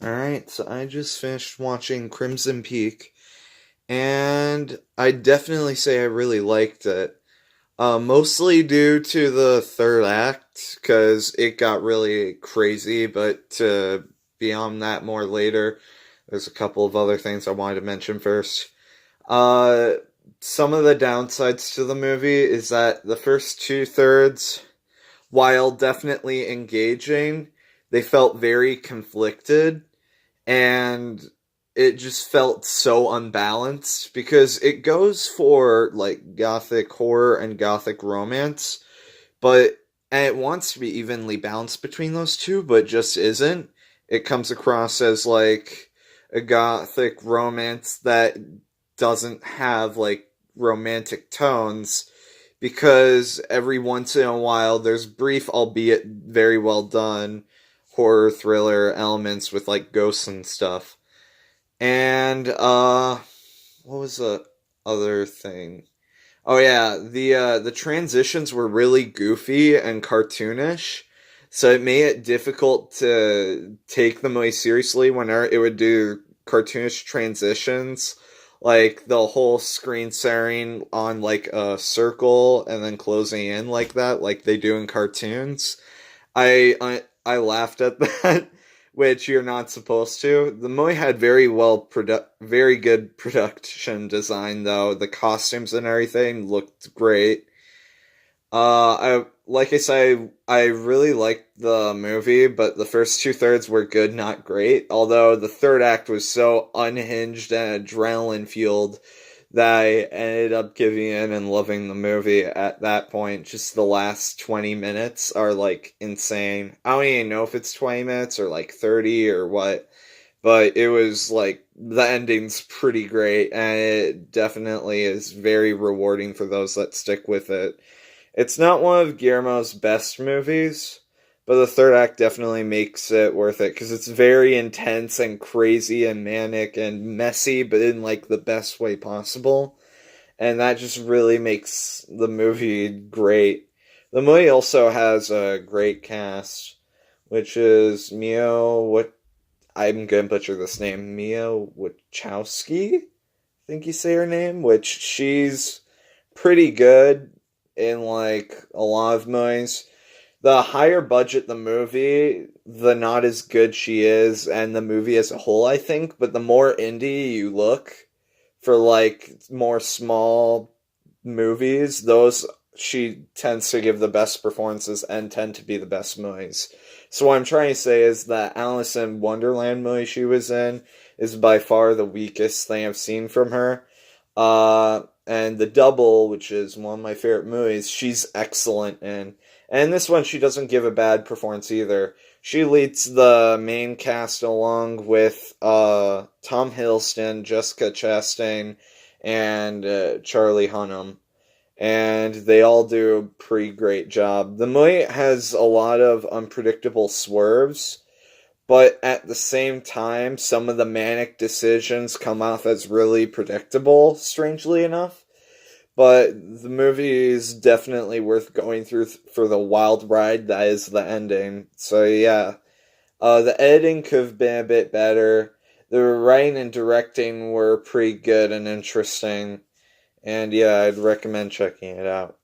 Alright, so I just finished watching Crimson Peak, and I definitely say I really liked it. Mostly due to the third act, because it got really crazy, but beyond that more later, there's a couple of other things I wanted to mention first. Uh, some of the downsides to the movie is that the first two-thirds, while definitely engaging, they felt very conflicted and it just felt so unbalanced because it goes for like gothic horror and gothic romance, but and it wants to be evenly balanced between those two, but just isn't. It comes across as like a gothic romance that doesn't have like romantic tones because every once in a while there's brief, albeit very well done, horror thriller elements with like ghosts and stuff. And what was the other thing? Oh yeah, the transitions were really goofy and cartoonish, so it made it difficult to take them really seriously whenever it would do cartoonish transitions, like the whole screen centering on like a circle and then closing in like that, like they do in cartoons. I laughed at that, which you're not supposed to. The movie had very good production design though. The costumes and everything looked great. I like I say, I really liked the movie, but the first two thirds were good, not great. Although the third act was so unhinged and adrenaline fueled that I ended up giving in and loving the movie at that point. Just the last 20 minutes are like insane. I don't even know if it's 20 minutes or like 30 or what, but it was like the ending's pretty great and it definitely is very rewarding for those that stick with it. It's not one of Guillermo's best movies, but the third act definitely makes it worth it because it's very intense and crazy and manic and messy, but in like the best way possible. And that just really makes the movie great. The movie also has a great cast, which is what I'm gonna butcher this name, Mia Wachowski. I think you say her name, which she's pretty good in like a lot of movies. The higher budget the movie, the not as good she is, and the movie as a whole, I think. But the more indie you look for like more small movies, those she tends to give the best performances and tend to be the best movies. So what I'm trying to say is that Alice in Wonderland movie she was in is by far the weakest thing I've seen from her. And The Double, which is one of my favorite movies, she's excellent in. And in this one, she doesn't give a bad performance either. She leads the main cast along with Tom Hiddleston, Jessica Chastain, and Charlie Hunnam. And they all do a pretty great job. The movie has a lot of unpredictable swerves, but at the same time, some of the manic decisions come off as really predictable, strangely enough. But the movie is definitely worth going through for the wild ride that is the ending. So yeah, the editing could have been a bit better. The writing and directing were pretty good and interesting. And yeah, I'd recommend checking it out.